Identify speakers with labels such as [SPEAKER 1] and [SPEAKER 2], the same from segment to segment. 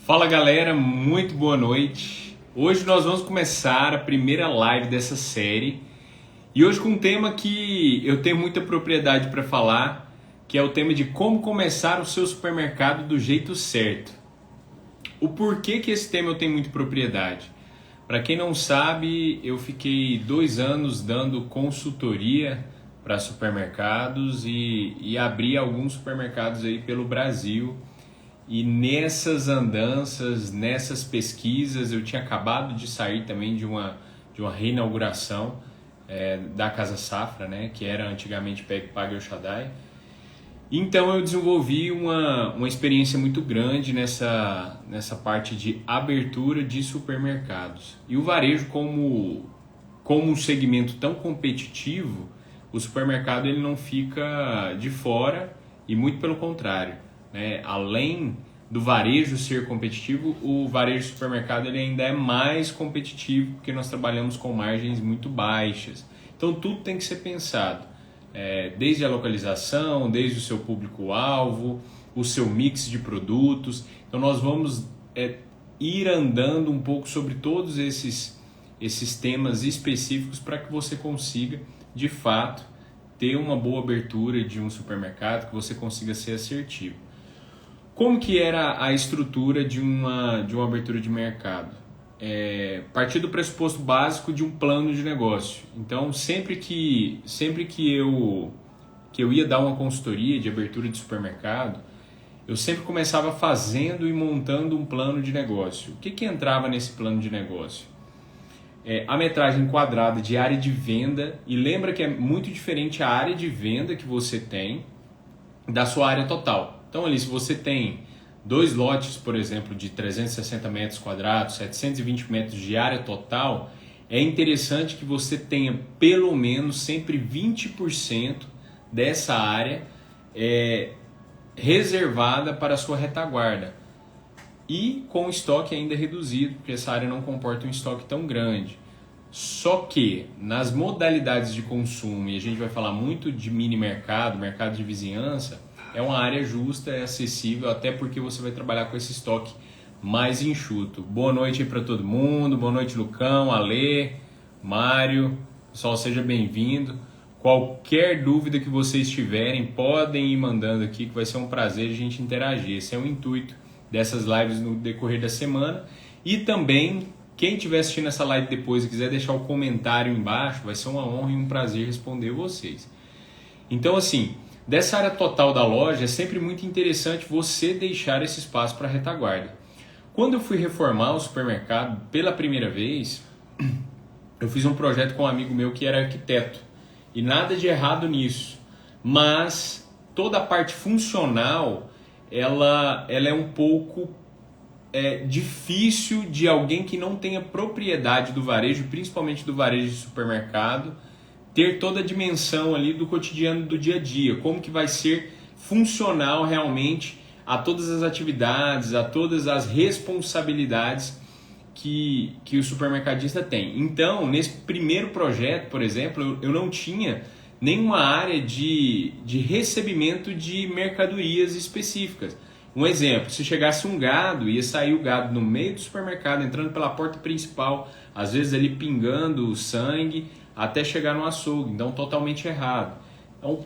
[SPEAKER 1] Fala galera, muito boa noite. Hoje nós vamos começar a primeira live dessa série e hoje com um tema que eu tenho muita propriedade para falar, que é o tema de como começar o seu supermercado do jeito certo. O porquê que esse tema eu tenho muita propriedade? Para quem não sabe, eu fiquei 2 anos dando consultoria para supermercados e abri alguns supermercados aí pelo Brasil. E nessas andanças, nessas pesquisas, eu tinha acabado de sair também de uma reinauguração da Casa Safra, né, que era antigamente Pague El Shaddai. Então eu desenvolvi uma experiência muito grande nessa parte de abertura de supermercados. E o varejo, como um segmento tão competitivo, o supermercado ele não fica de fora e muito pelo contrário. Além do varejo ser competitivo, o varejo supermercado ele ainda é mais competitivo porque nós trabalhamos com margens muito baixas. Então tudo tem que ser pensado, desde a localização, desde o seu público-alvo, o seu mix de produtos. Então nós vamos ir andando um pouco sobre todos esses temas específicos para que você consiga, de fato, ter uma boa abertura de um supermercado, que você consiga ser assertivo. Como que era a estrutura de uma abertura de mercado? Partir do pressuposto básico de um plano de negócio. Então, sempre que eu ia dar uma consultoria de abertura de supermercado, eu sempre começava fazendo e montando um plano de negócio. O que entrava nesse plano de negócio? A metragem quadrada de área de venda, e lembra que é muito diferente a área de venda que você tem da sua área total. Então ali, se você tem 2 lotes, por exemplo, de 360 metros quadrados, 720 metros de área total, é interessante que você tenha pelo menos sempre 20% dessa área reservada para a sua retaguarda. E com estoque ainda reduzido, porque essa área não comporta um estoque tão grande. Só que nas modalidades de consumo, e a gente vai falar muito de mini mercado, mercado de vizinhança, é uma área justa, é acessível, até porque você vai trabalhar com esse estoque mais enxuto. Boa noite aí para todo mundo, boa noite Lucão, Alê, Mário, pessoal, seja bem-vindo. Qualquer dúvida que vocês tiverem, podem ir mandando aqui, que vai ser um prazer a gente interagir. Esse é o intuito dessas lives no decorrer da semana. E também, quem estiver assistindo essa live depois e quiser deixar o comentário embaixo, vai ser uma honra e um prazer responder vocês. Então, assim, dessa área total da loja, é sempre muito interessante você deixar esse espaço para retaguarda. Quando eu fui reformar o supermercado pela primeira vez, eu fiz um projeto com um amigo meu que era arquiteto. E nada de errado nisso. Mas toda a parte funcional, ela é um pouco difícil de alguém que não tenha propriedade do varejo, principalmente do varejo de supermercado, ter toda a dimensão ali do cotidiano do dia a dia, como que vai ser funcional realmente a todas as atividades, a todas as responsabilidades que o supermercadista tem. Então, nesse primeiro projeto, por exemplo, eu não tinha nenhuma área de recebimento de mercadorias específicas. Um exemplo, se chegasse um gado, ia sair o gado no meio do supermercado, entrando pela porta principal, às vezes ali pingando sangue, até chegar no açougue, então totalmente errado. Então,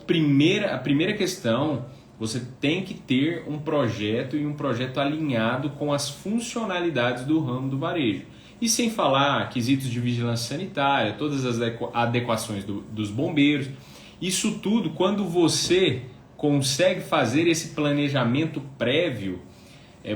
[SPEAKER 1] a primeira questão, você tem que ter um projeto e um projeto alinhado com as funcionalidades do ramo do varejo. E sem falar quesitos de vigilância sanitária, todas as adequações dos bombeiros. Isso tudo, quando você consegue fazer esse planejamento prévio,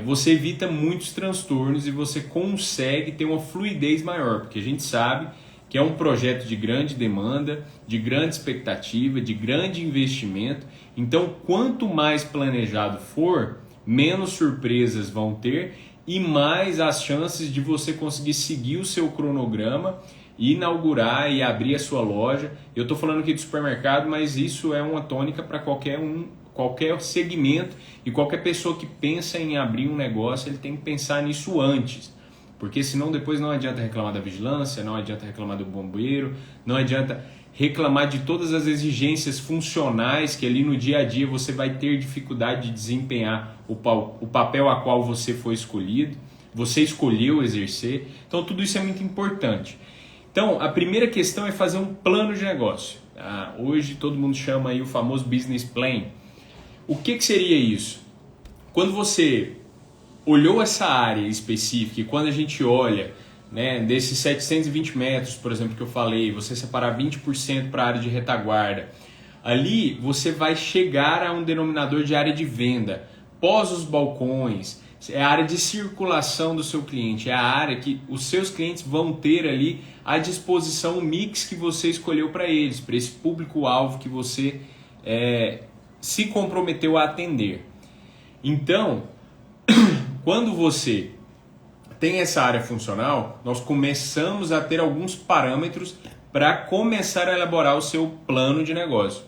[SPEAKER 1] você evita muitos transtornos e você consegue ter uma fluidez maior, porque a gente sabe que é um projeto de grande demanda, de grande expectativa, de grande investimento. Então, quanto mais planejado for, menos surpresas vão ter e mais as chances de você conseguir seguir o seu cronograma, inaugurar e abrir a sua loja. Eu estou falando aqui de supermercado, mas isso é uma tônica para qualquer segmento, e qualquer pessoa que pensa em abrir um negócio, ele tem que pensar nisso antes. Porque senão depois não adianta reclamar da vigilância, não adianta reclamar do bombeiro, não adianta reclamar de todas as exigências funcionais que ali no dia a dia você vai ter dificuldade de desempenhar o papel a qual você foi escolhido, você escolheu exercer. Então tudo isso é muito importante. Então a primeira questão é fazer um plano de negócio. Hoje todo mundo chama aí o famoso business plan. O que seria isso? Quando você olhou essa área específica e quando a gente olha, né, desses 720 metros, por exemplo, que eu falei, você separar 20% para a área de retaguarda, ali você vai chegar a um denominador de área de venda. Pós os balcões, é a área de circulação do seu cliente, é a área que os seus clientes vão ter ali à disposição, o mix que você escolheu para eles, para esse público-alvo que você se comprometeu a atender. Então, quando você tem essa área funcional, nós começamos a ter alguns parâmetros para começar a elaborar o seu plano de negócio.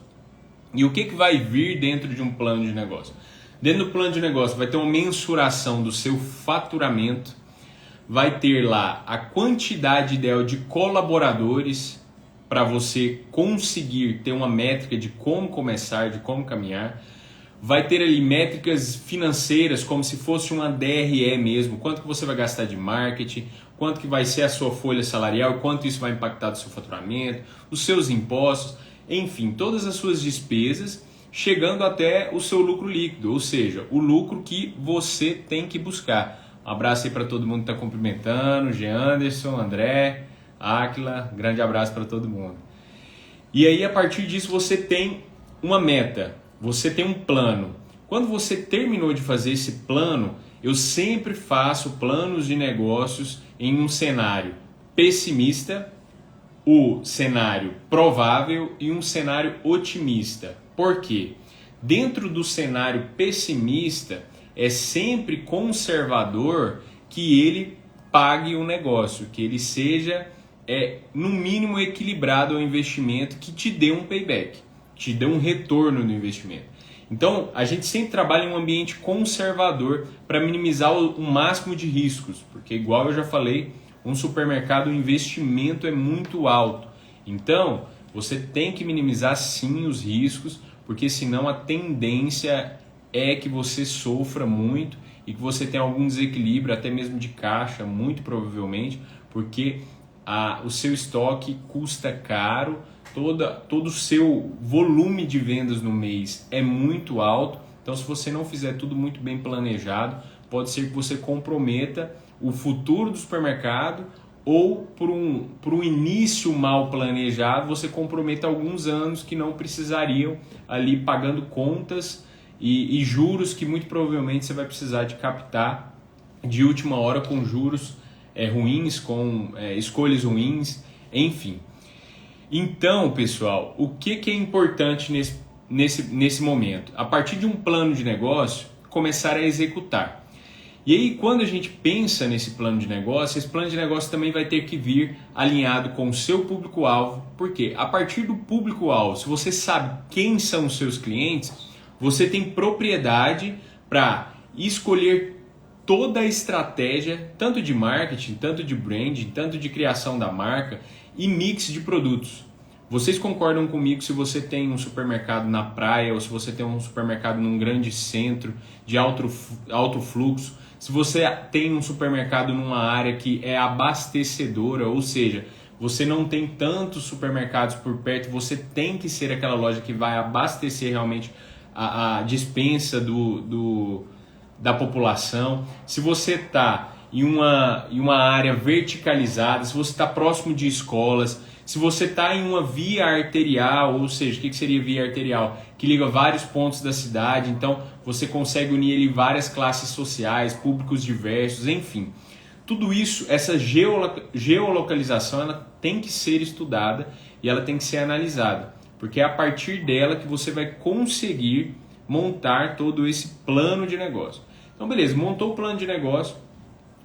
[SPEAKER 1] E o que vai vir dentro de um plano de negócio? Dentro do plano de negócio vai ter uma mensuração do seu faturamento, vai ter lá a quantidade ideal de colaboradores para você conseguir ter uma métrica de como começar, de como caminhar. Vai ter ali métricas financeiras, como se fosse uma DRE mesmo, quanto que você vai gastar de marketing, quanto que vai ser a sua folha salarial, quanto isso vai impactar no seu faturamento, os seus impostos, enfim, todas as suas despesas, chegando até o seu lucro líquido, ou seja, o lucro que você tem que buscar. Um abraço aí para todo mundo que está cumprimentando, Jean Anderson, André, Áquila, grande abraço para todo mundo. E aí a partir disso você tem uma meta, você tem um plano. Quando você terminou de fazer esse plano, eu sempre faço planos de negócios em um cenário pessimista, o cenário provável e um cenário otimista. Por quê? Dentro do cenário pessimista, é sempre conservador que ele pague o negócio, que ele seja, no mínimo, equilibrado ao investimento, que te dê um payback, te dê um retorno no investimento. Então, a gente sempre trabalha em um ambiente conservador para minimizar o máximo de riscos, porque, igual eu já falei, um supermercado, o investimento é muito alto. Então, você tem que minimizar sim os riscos, porque senão a tendência é que você sofra muito e que você tenha algum desequilíbrio, até mesmo de caixa, muito provavelmente, porque o seu estoque custa caro, todo o seu volume de vendas no mês é muito alto. Então, se você não fizer tudo muito bem planejado, pode ser que você comprometa o futuro do supermercado, ou por um início mal planejado, você comprometa alguns anos que não precisariam ali pagando contas e juros que muito provavelmente você vai precisar de captar de última hora com juros ruins, com escolhas ruins, enfim. Então, pessoal, o que é importante nesse momento? A partir de um plano de negócio, começar a executar. E aí, quando a gente pensa nesse plano de negócio, esse plano de negócio também vai ter que vir alinhado com o seu público-alvo. Por quê? A partir do público-alvo, se você sabe quem são os seus clientes, você tem propriedade para escolher toda a estratégia, tanto de marketing, tanto de branding, tanto de criação da marca e mix de produtos. Vocês concordam comigo se você tem um supermercado na praia ou se você tem um supermercado num grande centro de alto fluxo, se você tem um supermercado numa área que é abastecedora, ou seja, você não tem tantos supermercados por perto, você tem que ser aquela loja que vai abastecer realmente a dispensa da população. Se você está em uma área verticalizada, se você está próximo de escolas, se você está em uma via arterial, ou seja, o que seria via arterial? Que liga vários pontos da cidade, então você consegue unir ali várias classes sociais, públicos diversos, enfim. Tudo isso, essa geolocalização, ela tem que ser estudada e ela tem que ser analisada, porque é a partir dela que você vai conseguir montar todo esse plano de negócio. Então, beleza, montou o plano de negócio,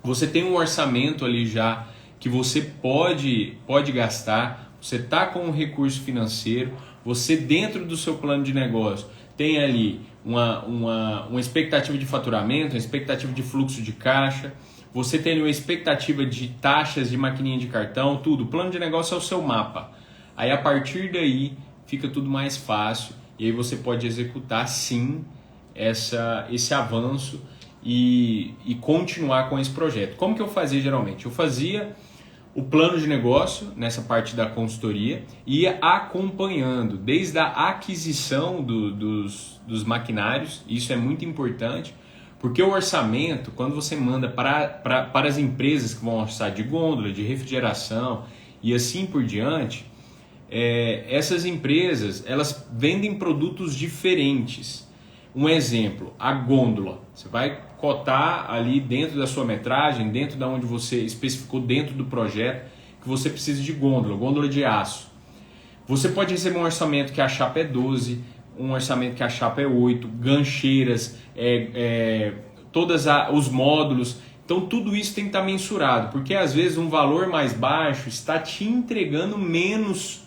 [SPEAKER 1] você tem um orçamento ali já que você pode gastar, você está com um recurso financeiro, você dentro do seu plano de negócio tem ali uma expectativa de faturamento, uma expectativa de fluxo de caixa, você tem uma expectativa de taxas de maquininha de cartão, tudo. O plano de negócio é o seu mapa. Aí a partir daí fica tudo mais fácil e aí você pode executar sim esse avanço e continuar com esse projeto. Como que eu fazia geralmente? Eu fazia o plano de negócio nessa parte da consultoria e ia acompanhando desde a aquisição dos maquinários. Isso é muito importante, porque o orçamento, quando você manda para as empresas que vão orçar de gôndola, de refrigeração e assim por diante, essas empresas elas vendem produtos diferentes. Um exemplo, a gôndola. Você vai cotar ali dentro da sua metragem, dentro da onde você especificou dentro do projeto, que você precisa de gôndola de aço. Você pode receber um orçamento que a chapa é 12, um orçamento que a chapa é 8, gancheiras, todos os módulos. Então tudo isso tem que estar mensurado, porque às vezes um valor mais baixo está te entregando menos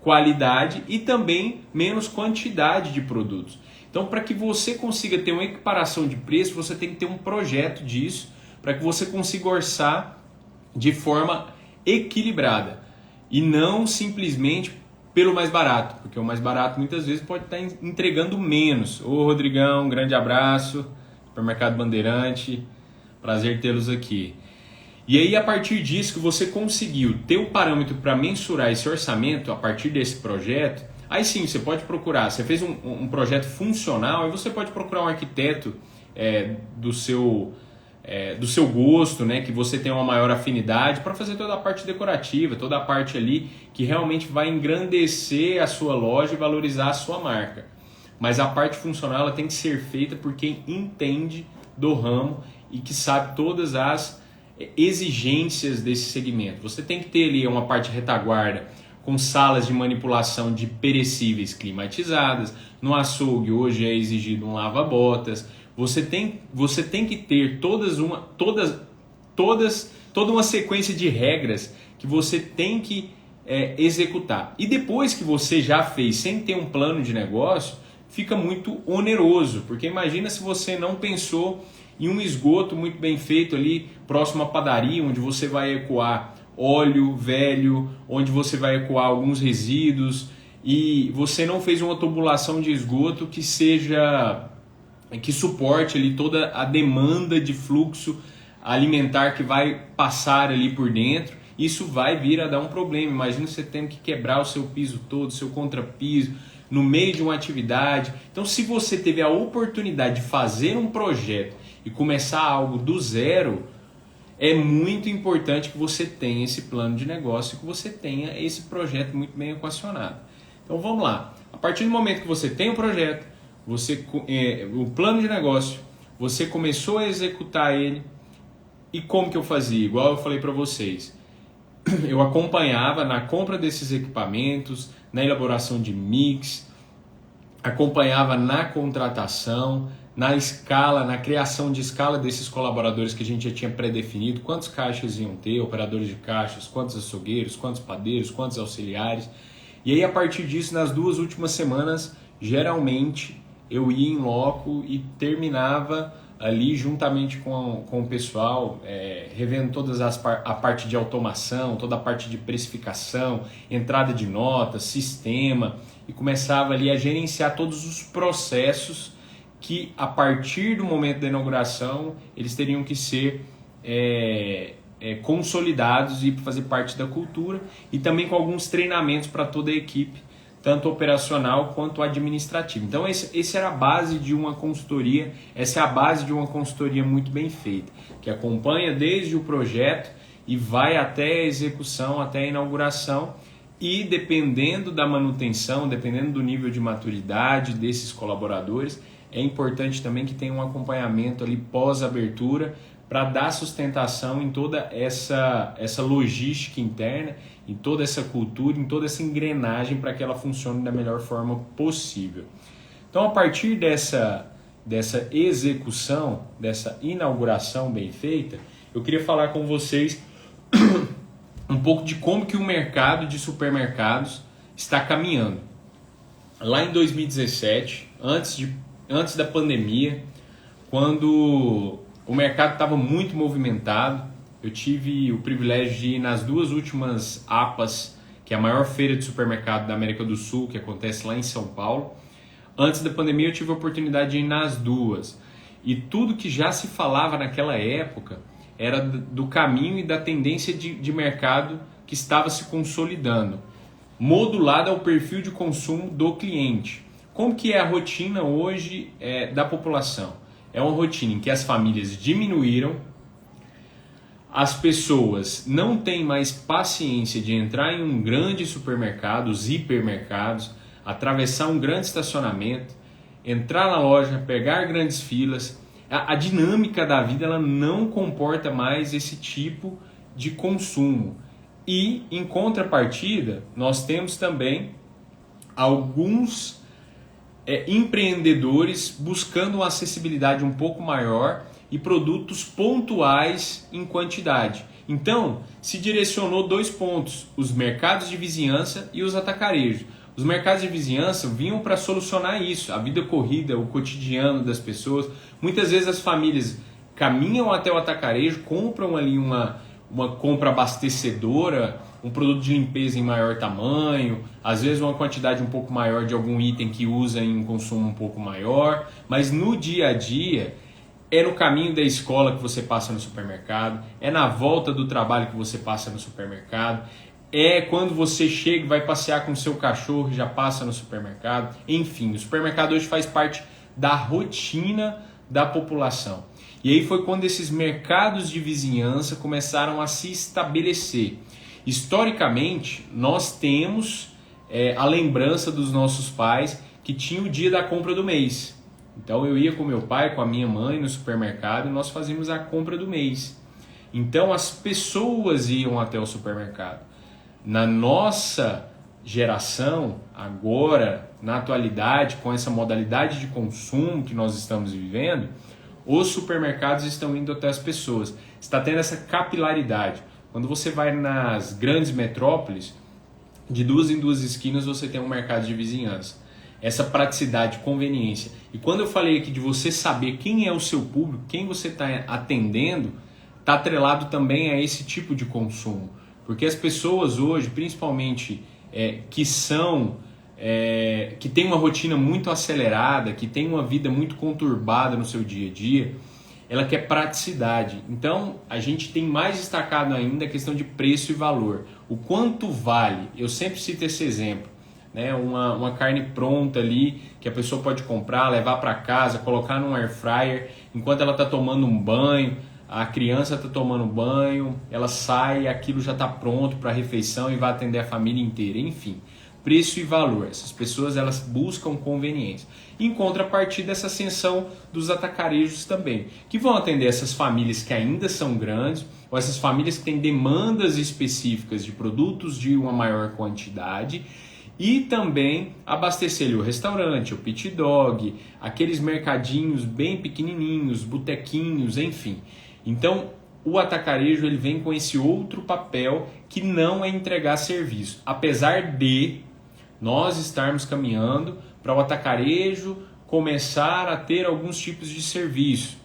[SPEAKER 1] qualidade e também menos quantidade de produtos. Então, para que você consiga ter uma equiparação de preço, você tem que ter um projeto disso, para que você consiga orçar de forma equilibrada e não simplesmente pelo mais barato, porque o mais barato muitas vezes pode estar entregando menos. Ô Rodrigão, um grande abraço, Supermercado Bandeirante, prazer tê-los aqui. E aí, a partir disso que você conseguiu ter o parâmetro para mensurar esse orçamento a partir desse projeto, aí sim, você pode procurar, você fez um projeto funcional, aí você pode procurar um arquiteto do seu gosto, né, que você tem uma maior afinidade para fazer toda a parte decorativa, toda a parte ali que realmente vai engrandecer a sua loja e valorizar a sua marca. Mas a parte funcional ela tem que ser feita por quem entende do ramo e que sabe todas as exigências desse segmento. Você tem que ter ali uma parte retaguarda com salas de manipulação de perecíveis climatizadas. No açougue hoje é exigido um lava-botas. Você tem que ter toda uma sequência de regras que você tem que executar. E depois que você já fez sem ter um plano de negócio, fica muito oneroso, porque imagina se você não pensou em um esgoto muito bem feito ali próximo à padaria, onde você vai ecoar óleo velho, onde você vai ecoar alguns resíduos e você não fez uma tubulação de esgoto que suporte ali toda a demanda de fluxo alimentar que vai passar ali por dentro. Isso vai vir a dar um problema. Imagina você tendo que quebrar o seu piso todo, seu contrapiso, no meio de uma atividade. Então, se você teve a oportunidade de fazer um projeto e começar algo do zero, é muito importante que você tenha esse plano de negócio, que você tenha esse projeto muito bem equacionado. Então vamos lá. A partir do momento que você tem o projeto, o plano de negócio, você começou a executar ele. E como que eu fazia? Igual eu falei para vocês. Eu acompanhava na compra desses equipamentos, na elaboração de mix, acompanhava na contratação, na escala, na criação de escala desses colaboradores que a gente já tinha pré-definido, quantos caixas iam ter, operadores de caixas, quantos açougueiros, quantos padeiros, quantos auxiliares. E aí a partir disso, nas 2 últimas semanas, geralmente eu ia em loco e terminava ali juntamente com o pessoal, revendo a parte de automação, toda a parte de precificação, entrada de notas, sistema, e começava ali a gerenciar todos os processos que a partir do momento da inauguração eles teriam que ser consolidados e fazer parte da cultura, e também com alguns treinamentos para toda a equipe, tanto operacional quanto administrativa. Então esse era a base de uma consultoria, essa é a base de uma consultoria muito bem feita, que acompanha desde o projeto e vai até a execução, até a inauguração, e dependendo da manutenção, dependendo do nível de maturidade desses colaboradores, é importante também que tenha um acompanhamento ali pós-abertura para dar sustentação em toda essa logística interna, em toda essa cultura, em toda essa engrenagem para que ela funcione da melhor forma possível. Então, a partir dessa execução, dessa inauguração bem feita, eu queria falar com vocês um pouco de como que o mercado de supermercados está caminhando. Lá em 2017, antes da pandemia, quando o mercado estava muito movimentado, eu tive o privilégio de ir nas 2 últimas APAs que que é a maior feira de supermercado da América do Sul, que acontece lá em São Paulo. Antes da pandemia eu tive a oportunidade de ir nas duas. E tudo que já se falava naquela época era do caminho e da tendência de mercado que estava se consolidando, modulada ao perfil de consumo do cliente. Como que é a rotina hoje da população? É uma rotina em que as famílias diminuíram, as pessoas não têm mais paciência de entrar em um grande supermercado, os hipermercados, atravessar um grande estacionamento, entrar na loja, pegar grandes filas. A dinâmica da vida ela não comporta mais esse tipo de consumo. E, em contrapartida, nós temos também alguns empreendedores buscando uma acessibilidade um pouco maior e produtos pontuais em quantidade. Então, se direcionou 2 pontos, os mercados de vizinhança e os atacarejos. Os mercados de vizinhança vinham para solucionar isso, a vida corrida, o cotidiano das pessoas. Muitas vezes as famílias caminham até o atacarejo, compram ali uma compra abastecedora, um produto de limpeza em maior tamanho, às vezes uma quantidade um pouco maior de algum item que usa em um consumo um pouco maior, mas no dia a dia é no caminho da escola que você passa no supermercado, é na volta do trabalho que você passa no supermercado, é quando você chega e vai passear com o seu cachorro e já passa no supermercado. Enfim, o supermercado hoje faz parte da rotina da população. E aí foi quando esses mercados de vizinhança começaram a se estabelecer. Historicamente, nós temos a lembrança dos nossos pais que tinha o dia da compra do mês. Então eu ia com meu pai, com a minha mãe no supermercado e nós fazíamos a compra do mês. Então as pessoas iam até o supermercado. Na nossa geração, agora, na atualidade, com essa modalidade de consumo que nós estamos vivendo, os supermercados estão indo até as pessoas. Está tendo essa capilaridade. Quando você vai nas grandes metrópoles, de 2 em 2 esquinas você tem um mercado de vizinhança. Essa praticidade, conveniência. E quando eu falei aqui de você saber quem é o seu público, quem você está atendendo, está atrelado também a esse tipo de consumo. Porque as pessoas hoje, principalmente que têm uma rotina muito acelerada, que têm uma vida muito conturbada no seu dia a dia, ela quer praticidade. Então, a gente tem mais destacado ainda a questão de preço e valor. O quanto vale? Eu sempre cito esse exemplo. Né? Uma carne pronta ali, que a pessoa pode comprar, levar para casa, colocar num air fryer, enquanto ela está tomando um banho, a criança está tomando banho, ela sai, aquilo já está pronto para a refeição e vai atender a família inteira. Enfim, preço e valor. Essas pessoas elas buscam conveniência. Em contrapartida, essa ascensão dos atacarejos também, que vão atender essas famílias que ainda são grandes, ou essas famílias que têm demandas específicas de produtos de uma maior quantidade, e também abastecer o restaurante, o pit dog, aqueles mercadinhos bem pequenininhos, botequinhos, enfim. Então, o atacarejo ele vem com esse outro papel que não é entregar serviço. Apesar de nós estarmos caminhando para o atacarejo começar a ter alguns tipos de serviço.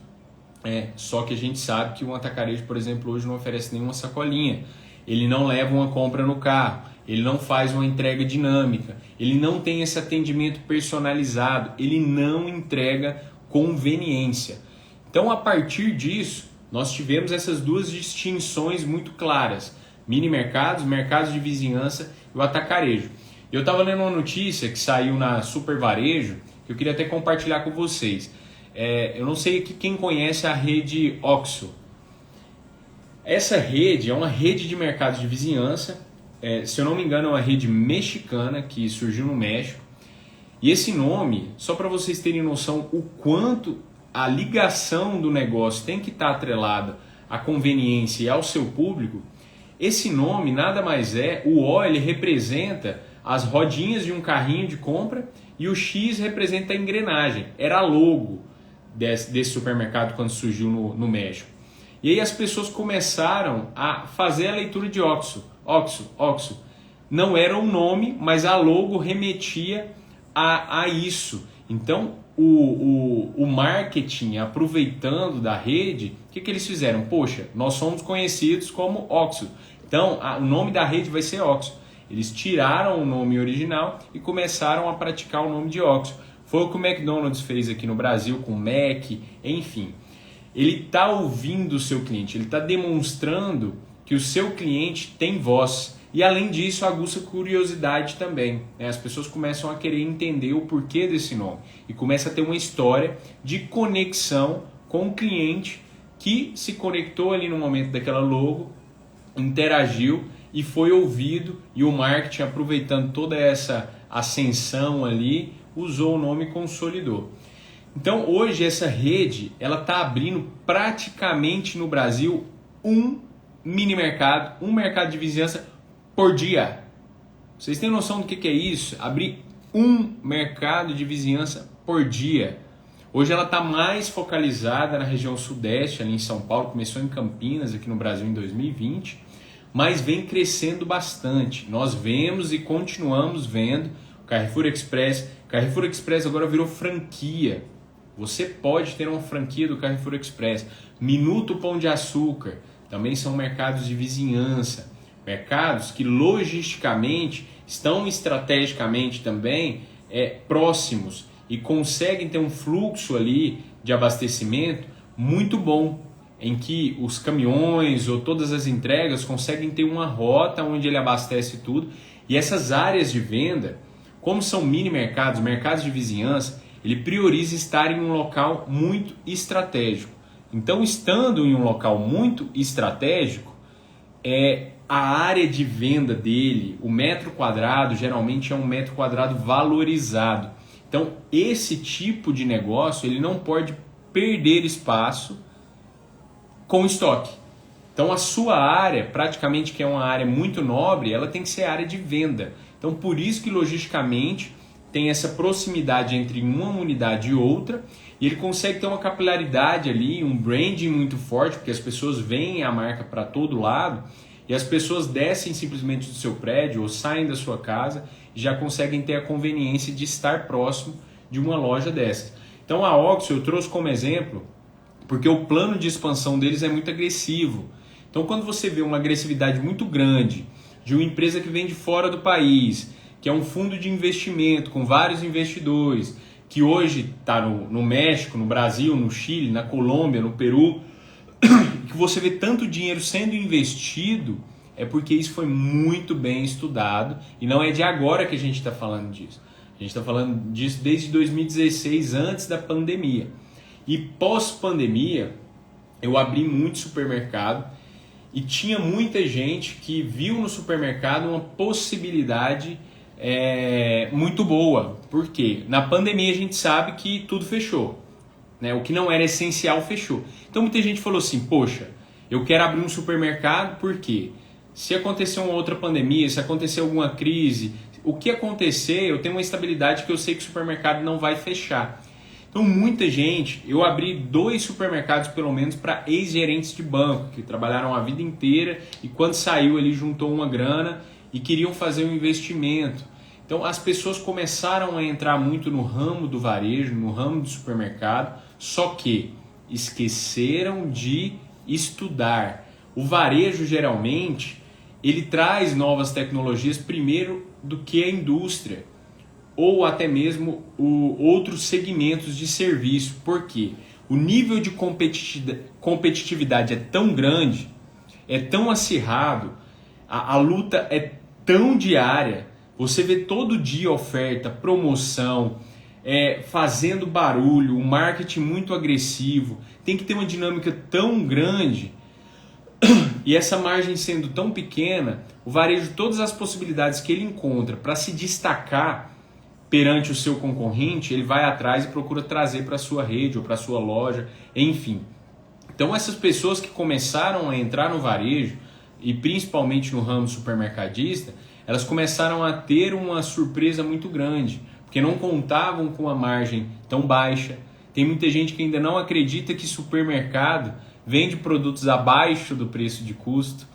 [SPEAKER 1] Só que a gente sabe que um atacarejo, por exemplo, hoje não oferece nenhuma sacolinha. Ele não leva uma compra no carro. Ele não faz uma entrega dinâmica. Ele não tem esse atendimento personalizado. Ele não entrega conveniência. Então, a partir disso, nós tivemos essas duas distinções muito claras. Mini mercados, mercados de vizinhança e o atacarejo. Eu estava lendo uma notícia que saiu na Super Varejo, que eu queria até compartilhar com vocês. Eu não sei aqui quem conhece a rede OXXO. Essa rede é uma rede de mercados de vizinhança. Se eu não me engano, é uma rede mexicana que surgiu no México. E esse nome, só para vocês terem noção o quanto a ligação do negócio tem que estar atrelada à conveniência e ao seu público, esse nome nada mais é, o O ele representa as rodinhas de um carrinho de compra e o X representa a engrenagem. Era a logo desse supermercado quando surgiu no México. E aí as pessoas começaram a fazer a leitura de OXXO. OXXO. Não era um nome, mas a logo remetia a isso. Então, o marketing, aproveitando da rede, o que eles fizeram? Poxa, nós somos conhecidos como OXXO. Então, o nome da rede vai ser OXXO. Eles tiraram o nome original e começaram a praticar o nome de OXXO. Foi o que o McDonald's fez aqui no Brasil com o Mac, enfim. Ele está ouvindo o seu cliente, ele está demonstrando que o seu cliente tem voz. E além disso, aguça curiosidade também, né? As pessoas começam a querer entender o porquê desse nome e começa a ter uma história de conexão com o cliente que se conectou ali no momento daquela logo, interagiu e foi ouvido, e o marketing, aproveitando toda essa ascensão ali, usou o nome e consolidou. Então hoje essa rede ela está abrindo praticamente no Brasil um mini mercado, um mercado de vizinhança por dia. Vocês têm noção do que é isso? Abrir um mercado de vizinhança por dia. Hoje ela está mais focalizada na região sudeste, ali em São Paulo, começou em Campinas, aqui no Brasil em 2020, mas vem crescendo bastante. Nós vemos e continuamos vendo o Carrefour Express. Carrefour Express agora virou franquia. Você pode ter uma franquia do Carrefour Express. Minuto Pão de Açúcar também são mercados de vizinhança. Mercados que logisticamente estão estrategicamente também próximos e conseguem ter um fluxo ali de abastecimento muito bom, em que os caminhões ou todas as entregas conseguem ter uma rota onde ele abastece tudo. E essas áreas de venda, como são mini mercados, mercados de vizinhança, ele prioriza estar em um local muito estratégico. Então, estando em um local muito estratégico, a área de venda dele, o metro quadrado, geralmente é um metro quadrado valorizado. Então, esse tipo de negócio, ele não pode perder espaço com estoque. Então, a sua área, praticamente que é uma área muito nobre, ela tem que ser área de venda. Então, por isso que logisticamente tem essa proximidade entre uma unidade e outra, e ele consegue ter uma capilaridade ali, um branding muito forte, porque as pessoas veem a marca para todo lado, e as pessoas descem simplesmente do seu prédio ou saem da sua casa e já conseguem ter a conveniência de estar próximo de uma loja dessas. Então a OXXO eu trouxe como exemplo porque o plano de expansão deles é muito agressivo. Então quando você vê uma agressividade muito grande de uma empresa que vem de fora do país, que é um fundo de investimento com vários investidores, que hoje está no México, no Brasil, no Chile, na Colômbia, no Peru, que você vê tanto dinheiro sendo investido, é porque isso foi muito bem estudado e não é de agora que a gente está falando disso. A gente está falando disso desde 2016, antes da pandemia. E pós-pandemia, eu abri muito supermercado e tinha muita gente que viu no supermercado uma possibilidade muito boa. Por quê? Na pandemia a gente sabe que tudo fechou. Né? O que não era essencial fechou. Então muita gente falou assim, poxa, eu quero abrir um supermercado porque se acontecer uma outra pandemia, se acontecer alguma crise, o que acontecer, eu tenho uma estabilidade que eu sei que o supermercado não vai fechar. Então muita gente, eu abri 2 supermercados pelo menos para ex-gerentes de banco, que trabalharam a vida inteira e quando saiu ele juntou uma grana e queriam fazer um investimento. Então as pessoas começaram a entrar muito no ramo do varejo, no ramo do supermercado, só que esqueceram de estudar. O varejo geralmente, ele traz novas tecnologias primeiro do que a indústria, ou até mesmo outros segmentos de serviço. Por quê? O nível de competitividade é tão grande, é tão acirrado, a luta é tão diária, você vê todo dia oferta, promoção, fazendo barulho, um marketing muito agressivo, tem que ter uma dinâmica tão grande e essa margem sendo tão pequena, o varejo, todas as possibilidades que ele encontra para se destacar perante o seu concorrente, ele vai atrás e procura trazer para a sua rede ou para a sua loja, enfim. Então essas pessoas que começaram a entrar no varejo e principalmente no ramo supermercadista, elas começaram a ter uma surpresa muito grande, porque não contavam com a margem tão baixa. Tem muita gente que ainda não acredita que supermercado vende produtos abaixo do preço de custo.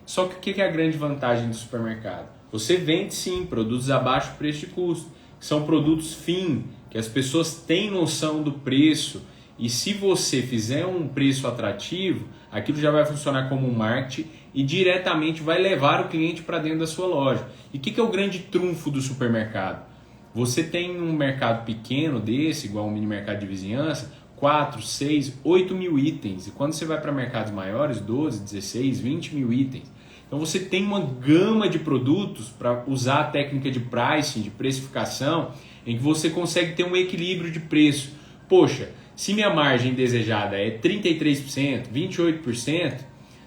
[SPEAKER 1] Só que o que é a grande vantagem do supermercado? Você vende sim produtos abaixo do preço de custo, que são produtos fim, que as pessoas têm noção do preço e se você fizer um preço atrativo, aquilo já vai funcionar como um marketing e diretamente vai levar o cliente para dentro da sua loja. E o que é o grande trunfo do supermercado? Você tem um mercado pequeno desse, igual um mini mercado de vizinhança, 4, 6, 8 mil itens. E quando você vai para mercados maiores, 12, 16, 20 mil itens. Então você tem uma gama de produtos para usar a técnica de pricing, de precificação, em que você consegue ter um equilíbrio de preço. Poxa, se minha margem desejada é 33%, 28%,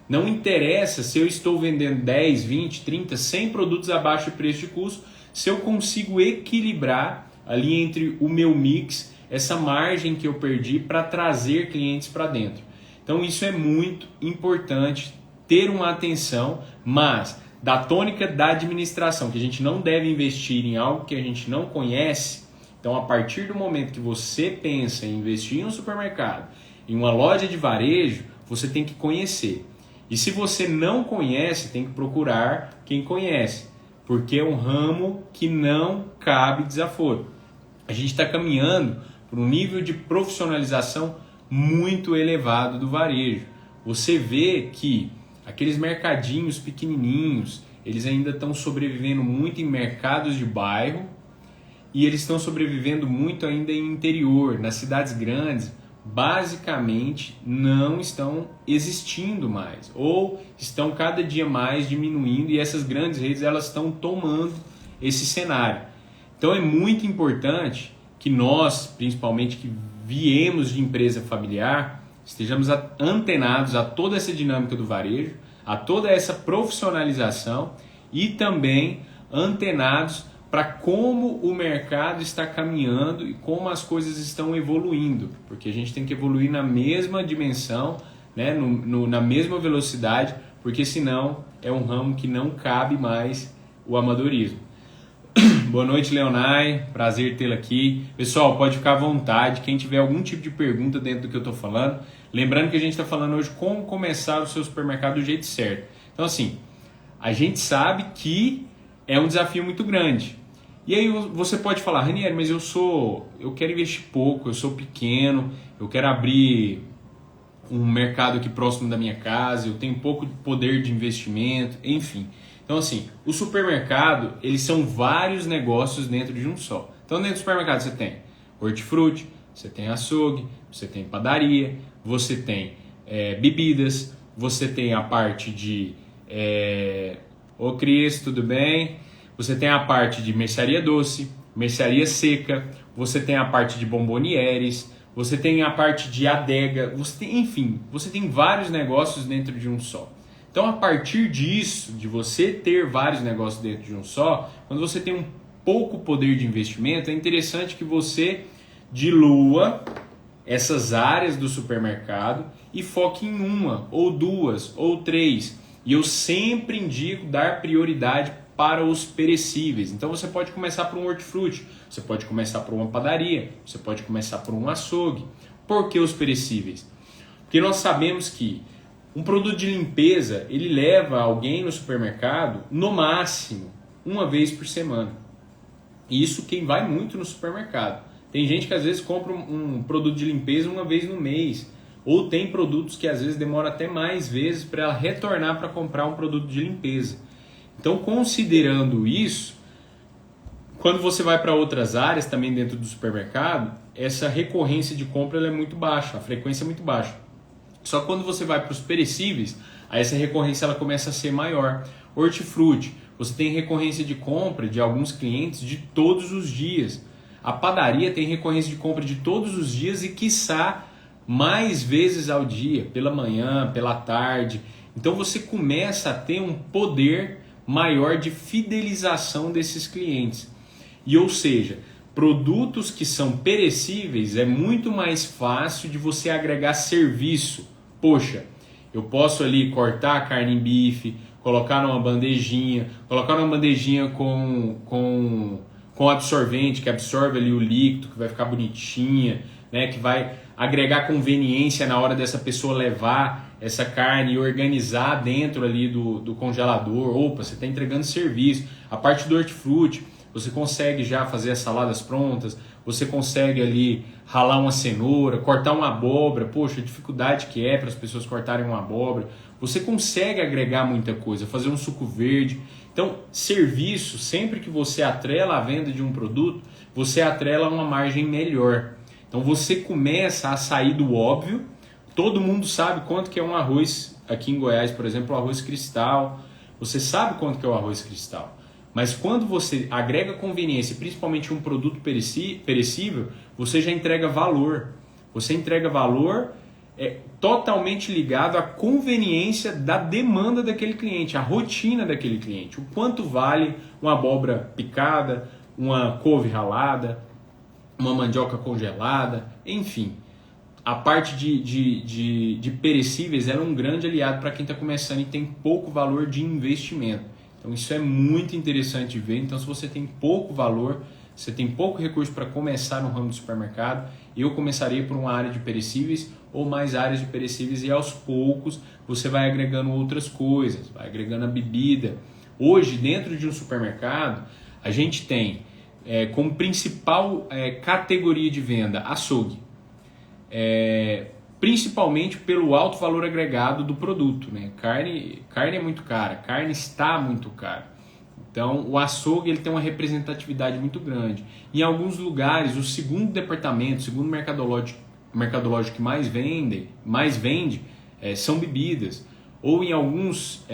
[SPEAKER 1] não interessa se eu estou vendendo 10, 20, 30, 100 produtos abaixo de preço de custo, se eu consigo equilibrar ali entre o meu mix, essa margem que eu perdi para trazer clientes para dentro. Então isso é muito importante, ter uma atenção, mas da tônica da administração, que a gente não deve investir em algo que a gente não conhece. Então a partir do momento que você pensa em investir em um supermercado, em uma loja de varejo, você tem que conhecer. E se você não conhece, tem que procurar quem conhece, porque é um ramo que não cabe desaforo. A gente está caminhando para um nível de profissionalização muito elevado do varejo. Você vê que aqueles mercadinhos pequenininhos, eles ainda estão sobrevivendo muito em mercados de bairro e eles estão sobrevivendo muito ainda em interior, nas cidades grandes, basicamente não estão existindo mais ou estão cada dia mais diminuindo e essas grandes redes elas estão tomando esse cenário. Então é muito importante que nós, principalmente que viemos de empresa familiar, estejamos antenados a toda essa dinâmica do varejo, a toda essa profissionalização e também antenados para como o mercado está caminhando e como as coisas estão evoluindo, porque a gente tem que evoluir na mesma dimensão, né, na mesma velocidade, porque senão é um ramo que não cabe mais o amadorismo. Boa noite, Leonai, prazer tê-la aqui. Pessoal, pode ficar à vontade, quem tiver algum tipo de pergunta dentro do que eu estou falando, lembrando que a gente está falando hoje como começar o seu supermercado do jeito certo. Então assim, a gente sabe que é um desafio muito grande. E aí você pode falar, Ranieri, mas eu quero investir pouco, eu sou pequeno, eu quero abrir um mercado aqui próximo da minha casa, eu tenho pouco poder de investimento, enfim. Então assim, o supermercado, eles são vários negócios dentro de um só. Então dentro do supermercado você tem hortifruti, você tem açougue, você tem padaria, você tem bebidas, você tem a parte de... Ô Cris, tudo bem? Você tem a parte de mercearia doce, mercearia seca, você tem a parte de bombonieres, você tem a parte de adega, você tem vários negócios dentro de um só. Então, a partir disso, de você ter vários negócios dentro de um só, quando você tem um pouco poder de investimento, é interessante que você dilua essas áreas do supermercado e foque em uma, ou duas, ou três. E eu sempre indico dar prioridade para os perecíveis. Então você pode começar por um hortifruti, você pode começar por uma padaria, você pode começar por um açougue. Por que os perecíveis? Porque nós sabemos que um produto de limpeza, ele leva alguém no supermercado, no máximo, uma vez por semana. E isso quem vai muito no supermercado. Tem gente que às vezes compra um produto de limpeza uma vez no mês. Ou tem produtos que às vezes demora até mais vezes para ela retornar para comprar um produto de limpeza. Então, considerando isso, quando você vai para outras áreas também dentro do supermercado, essa recorrência de compra ela é muito baixa, a frequência é muito baixa. Só que quando você vai para os perecíveis, aí essa recorrência ela começa a ser maior. Hortifruti, você tem recorrência de compra de alguns clientes de todos os dias. A padaria tem recorrência de compra de todos os dias e, quiçá, mais vezes ao dia, pela manhã, pela tarde. Então você começa a ter um poder maior de fidelização desses clientes. E ou seja, produtos que são perecíveis é muito mais fácil de você agregar serviço. Poxa, eu posso ali cortar a carne em bife, colocar numa bandejinha com absorvente, que absorve ali o líquido, que vai ficar bonitinha, né, que vai agregar conveniência na hora dessa pessoa levar essa carne e organizar dentro ali do congelador. Opa, você está entregando serviço. A parte do hortifruti, você consegue já fazer as saladas prontas, você consegue ali ralar uma cenoura, cortar uma abóbora, poxa, a dificuldade que é para as pessoas cortarem uma abóbora, você consegue agregar muita coisa, fazer um suco verde. Então, serviço, sempre que você atrela a venda de um produto, você atrela uma margem melhor. Então você começa a sair do óbvio. Todo mundo sabe quanto que é um arroz, aqui em Goiás, por exemplo, o arroz cristal. Você sabe quanto que é o arroz cristal. Mas quando você agrega conveniência, principalmente um produto perecível, você já entrega valor. Você entrega valor totalmente ligado à conveniência da demanda daquele cliente, à rotina daquele cliente. O quanto vale uma abóbora picada, uma couve ralada, uma mandioca congelada, enfim. A parte de perecíveis é um grande aliado para quem está começando e tem pouco valor de investimento. Então isso é muito interessante de ver. Então se você tem pouco valor, você tem pouco recurso para começar no ramo do supermercado, eu começaria por uma área de perecíveis ou mais áreas de perecíveis e aos poucos você vai agregando outras coisas, vai agregando a bebida. Hoje dentro de um supermercado a gente tem como principal categoria de venda açougue. Principalmente pelo alto valor agregado do produto, né? Carne é muito cara, carne está muito cara. Então o açougue ele tem uma representatividade muito grande. Em alguns lugares, o segundo departamento, o segundo mercadológico que mais vende são bebidas. Ou em alguns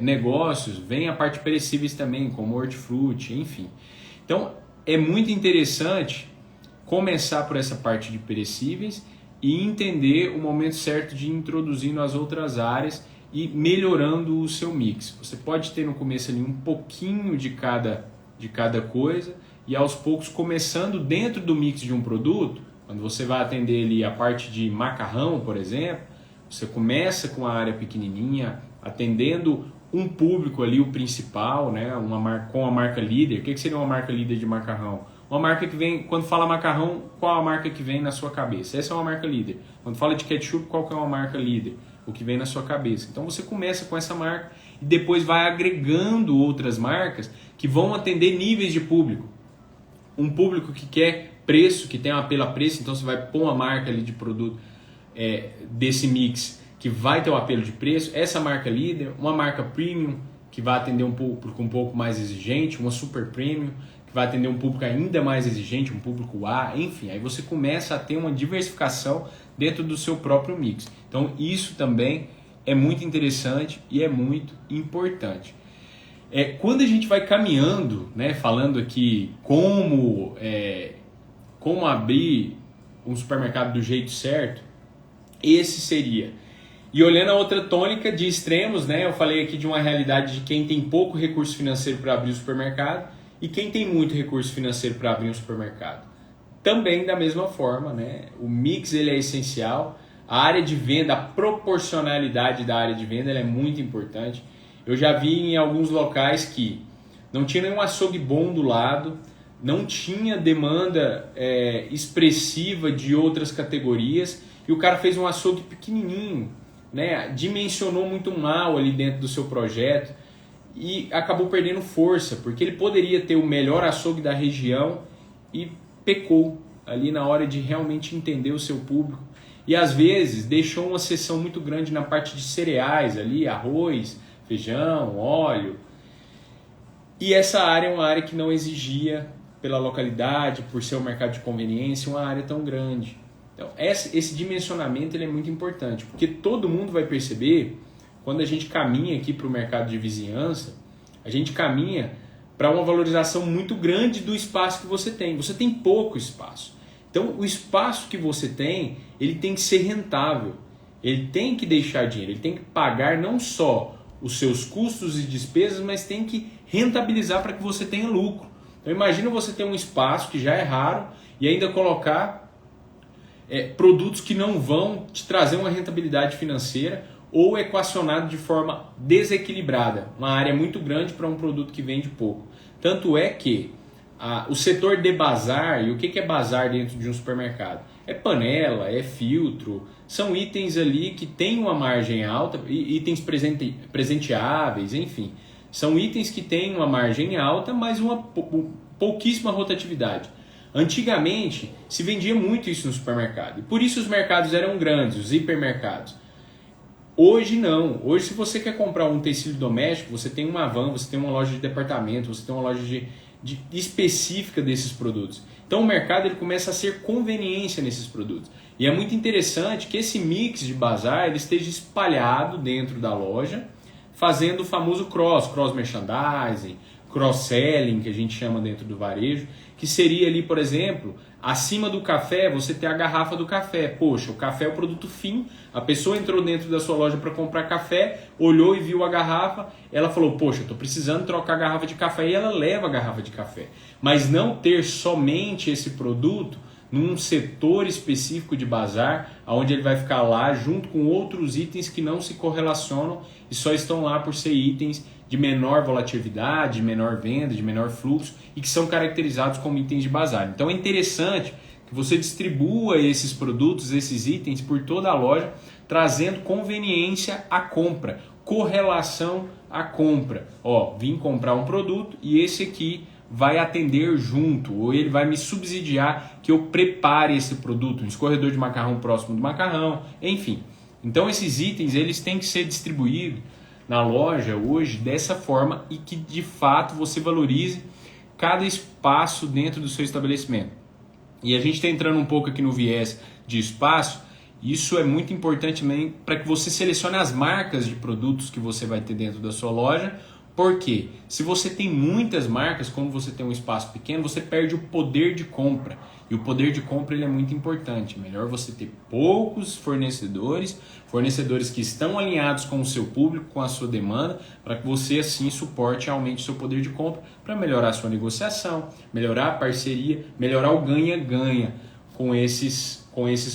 [SPEAKER 1] negócios vem a parte perecíveis também, como hortifruti, enfim. Então é muito interessante começar por essa parte de perecíveis e entender o momento certo de ir introduzindo as outras áreas e melhorando o seu mix. Você pode ter no começo ali um pouquinho de cada coisa e aos poucos começando dentro do mix de um produto, quando você vai atender ali a parte de macarrão, por exemplo, você começa com a área pequenininha, atendendo um público ali, o principal, né, com a marca líder. O que seria uma marca líder de macarrão? Uma marca que vem, quando fala macarrão, qual a marca que vem na sua cabeça? Essa é uma marca líder. Quando fala de ketchup, qual que é uma marca líder? O que vem na sua cabeça. Então você começa com essa marca e depois vai agregando outras marcas que vão atender níveis de público. Um público que quer preço, que tem um apelo a preço, então você vai pôr uma marca ali de produto desse mix que vai ter um apelo de preço. Essa marca líder, uma marca premium, que vai atender um público um pouco mais exigente, uma super premium, que vai atender um público ainda mais exigente, um público A, enfim. Aí você começa a ter uma diversificação dentro do seu próprio mix. Então isso também é muito interessante e é muito importante. Quando a gente vai caminhando, né, falando aqui como abrir um supermercado do jeito certo, esse seria. E olhando a outra tônica de extremos, né, eu falei aqui de uma realidade de quem tem pouco recurso financeiro para abrir o supermercado e quem tem muito recurso financeiro para abrir um supermercado. Também da mesma forma, né, o mix ele é essencial, a área de venda, a proporcionalidade da área de venda ela é muito importante. Eu já vi em alguns locais que não tinha nenhum açougue bom do lado, não tinha demanda expressiva de outras categorias e o cara fez um açougue pequenininho, né? Dimensionou muito mal ali dentro do seu projeto e acabou perdendo força, porque ele poderia ter o melhor açougue da região e pecou ali na hora de realmente entender o seu público. E às vezes deixou uma seção muito grande na parte de cereais ali, arroz, feijão, óleo. E essa área é uma área que não exigia, pela localidade, por ser um mercado de conveniência, uma área tão grande. Então, esse dimensionamento ele é muito importante, porque todo mundo vai perceber, quando a gente caminha aqui para o mercado de vizinhança, a gente caminha para uma valorização muito grande do espaço que você tem. Você tem pouco espaço. Então, o espaço que você tem, ele tem que ser rentável. Ele tem que deixar dinheiro, ele tem que pagar não só os seus custos e despesas, mas tem que rentabilizar para que você tenha lucro. Então, imagina você ter um espaço que já é raro e ainda colocar produtos que não vão te trazer uma rentabilidade financeira ou equacionado de forma desequilibrada. Uma área muito grande para um produto que vende pouco. Tanto é que o setor de bazar, e o que é bazar dentro de um supermercado? É panela, é filtro, são itens ali que têm uma margem alta, itens presenteáveis, enfim. São itens que têm uma margem alta, mas uma pouquíssima rotatividade. Antigamente, se vendia muito isso no supermercado. E por isso os mercados eram grandes, os hipermercados. Hoje não. Hoje, se você quer comprar um tecido doméstico, você tem uma van, você tem uma loja de departamento, você tem uma loja específica desses produtos. Então o mercado ele começa a ser conveniência nesses produtos. E é muito interessante que esse mix de bazar ele esteja espalhado dentro da loja, fazendo o famoso cross merchandising, cross-selling, que a gente chama dentro do varejo, que seria ali, por exemplo, acima do café, você ter a garrafa do café. Poxa, o café é o produto fim, a pessoa entrou dentro da sua loja para comprar café, olhou e viu a garrafa, ela falou, poxa, eu estou precisando trocar a garrafa de café, e ela leva a garrafa de café. Mas não ter somente esse produto num setor específico de bazar, onde ele vai ficar lá junto com outros itens que não se correlacionam e só estão lá por ser itens de menor volatilidade, de menor venda, de menor fluxo e que são caracterizados como itens de bazar. Então é interessante que você distribua esses produtos, esses itens por toda a loja, trazendo conveniência à compra, correlação à compra. Ó, vim comprar um produto e esse aqui vai atender junto, ou ele vai me subsidiar que eu prepare esse produto, um escorredor de macarrão próximo do macarrão, enfim. Então esses itens eles têm que ser distribuídos na loja hoje dessa forma e que de fato você valorize cada espaço dentro do seu estabelecimento. E a gente está entrando um pouco aqui no viés de espaço, isso é muito importante também para que você selecione as marcas de produtos que você vai ter dentro da sua loja. Porque se você tem muitas marcas, como você tem um espaço pequeno, você perde o poder de compra. E o poder de compra ele é muito importante. Melhor você ter poucos fornecedores que estão alinhados com o seu público, com a sua demanda, para que você assim suporte e aumente o seu poder de compra, para melhorar a sua negociação, melhorar a parceria, melhorar o ganha-ganha com esses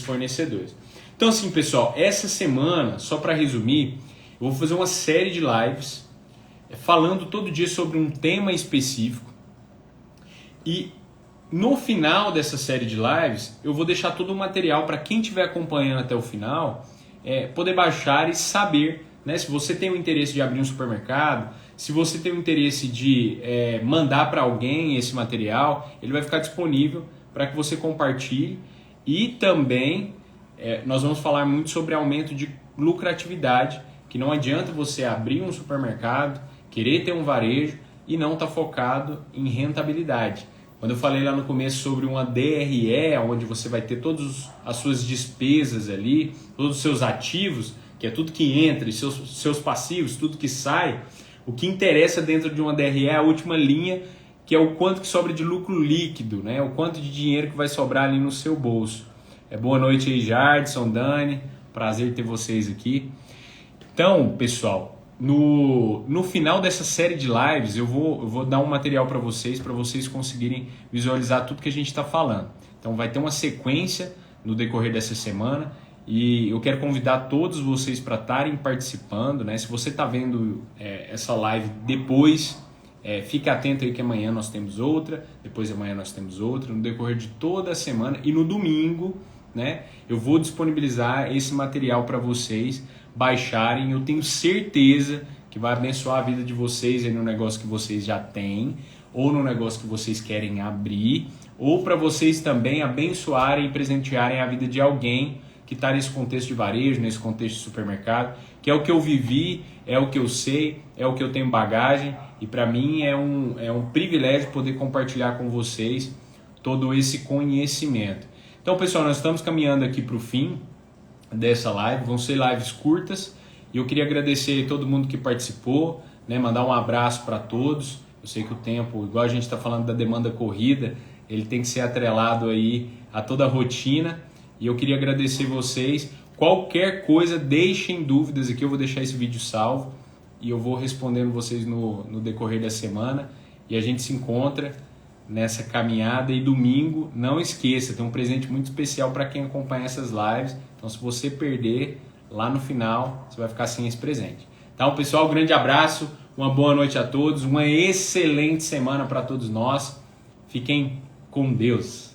[SPEAKER 1] fornecedores. Então assim, pessoal, essa semana, só para resumir, eu vou fazer uma série de lives falando todo dia sobre um tema específico e no final dessa série de lives eu vou deixar todo o material para quem estiver acompanhando até o final poder baixar e saber, né, se você tem o interesse de abrir um supermercado, se você tem o interesse de mandar para alguém esse material, ele vai ficar disponível para que você compartilhe e também nós vamos falar muito sobre aumento de lucratividade, que não adianta você abrir um supermercado, querer ter um varejo e não estar focado em rentabilidade. Quando eu falei lá no começo sobre uma DRE, onde você vai ter todas as suas despesas ali, todos os seus ativos, que é tudo que entra, e seus passivos, tudo que sai, o que interessa dentro de uma DRE é a última linha, que é o quanto que sobra de lucro líquido, né? O quanto de dinheiro que vai sobrar ali no seu bolso. Boa noite aí, Jardson, Dani, prazer ter vocês aqui. Então, pessoal, no final dessa série de lives eu vou dar um material para vocês conseguirem visualizar tudo que a gente está falando. Então vai ter uma sequência no decorrer dessa semana e eu quero convidar todos vocês para estarem participando, né? Se você está vendo essa live depois, fique atento aí que amanhã nós temos outra, depois de amanhã nós temos outra, no decorrer de toda a semana e no domingo, né, eu vou disponibilizar esse material para vocês baixarem. Eu tenho certeza que vai abençoar a vida de vocês aí no negócio que vocês já têm, ou no negócio que vocês querem abrir, ou para vocês também abençoarem e presentearem a vida de alguém que está nesse contexto de varejo, nesse contexto de supermercado, que é o que eu vivi, é o que eu sei, é o que eu tenho bagagem, e para mim é um privilégio poder compartilhar com vocês todo esse conhecimento. Então, pessoal, nós estamos caminhando aqui para o fim dessa live, vão ser lives curtas, e eu queria agradecer a todo mundo que participou, né, mandar um abraço para todos. Eu sei que o tempo, igual a gente está falando da demanda corrida, ele tem que ser atrelado aí a toda a rotina, e eu queria agradecer vocês. Qualquer coisa, deixem dúvidas aqui, eu vou deixar esse vídeo salvo, e eu vou respondendo vocês no decorrer da semana, e a gente se encontra nessa caminhada. E domingo, não esqueça, tem um presente muito especial para quem acompanha essas lives. Então, se você perder, lá no final, você vai ficar sem esse presente. Então, pessoal, um grande abraço, uma boa noite a todos, uma excelente semana para todos nós. Fiquem com Deus.